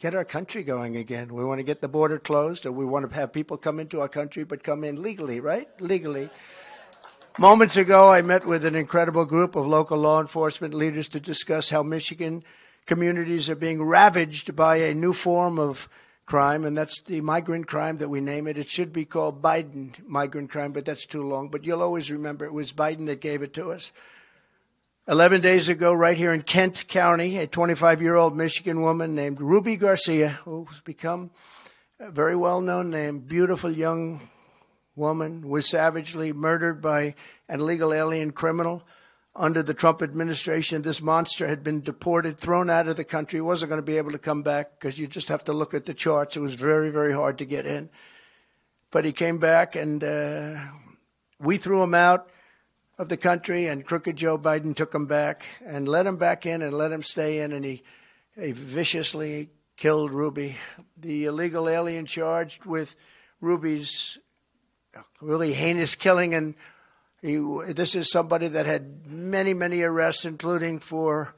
get our country going again. We want to get the border closed, or we want to have people come into our country but come in legally, right? Legally. Moments ago, I met with an incredible group of local law enforcement leaders to discuss how Michigan communities are being ravaged by a new form of crime, and that's the migrant crime that we name it. It should be called Biden migrant crime, but that's too long. But you'll always remember it was Biden that gave it to us. 11 days ago, right here in Kent County, a 25-year-old Michigan woman named Ruby Garcia, who's become a very well-known name, beautiful young woman, was savagely murdered by an illegal alien criminal. Under the Trump administration, this monster had been deported, thrown out of the country, wasn't going to be able to come back because you just have to look at the charts. It was very, very hard to get in. But he came back, and we threw him out of the country, and crooked Joe Biden took him back and let him back in and let him stay in, and he viciously killed Ruby. The illegal alien charged with Ruby's really heinous killing, and this is somebody that had many, many arrests, including for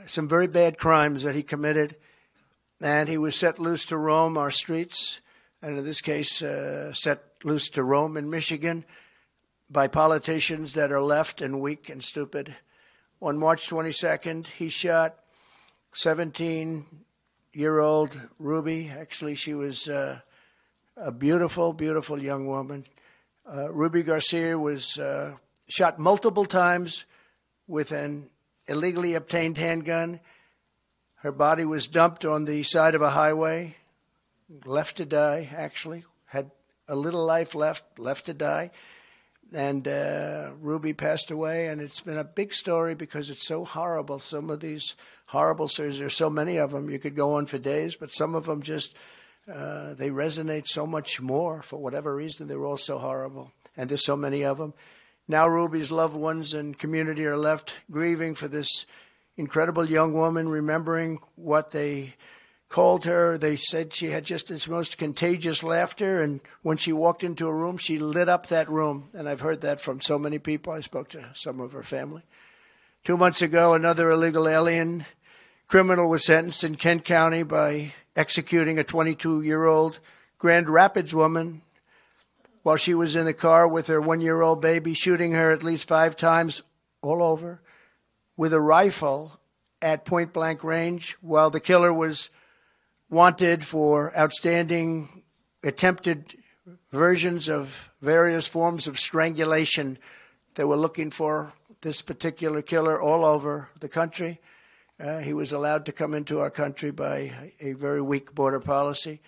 some very bad crimes that he committed. And he was set loose to roam our streets, and in this case, set loose to roam in Michigan by politicians that are left and weak and stupid. On March 22nd, he shot 17-year-old Ruby. Actually, she was a beautiful, beautiful young woman. Ruby Garcia was shot multiple times with an illegally obtained handgun. Her body was dumped on the side of a highway, left to die, actually. Had a little life left to die. And Ruby passed away, and it's been a big story because it's so horrible. Some of these horrible stories, there's so many of them. You could go on for days, but some of them just they resonate so much more for whatever reason. They're all so horrible, and there's so many of them. Now Ruby's loved ones and community are left grieving for this incredible young woman, remembering what they called her. They said she had just this most contagious laughter, and when she walked into a room, she lit up that room. And I've heard that from so many people. I spoke to some of her family. 2 months ago, another illegal alien criminal was sentenced in Kent County by executing a 22-year-old Grand Rapids woman while she was in the car with her 1-year-old baby, shooting her at least 5 times all over with a rifle at point-blank range, while the killer was wanted for outstanding attempted versions of various forms of strangulation. They were looking for this particular killer all over the country. He was allowed to come into our country by a very weak border policy.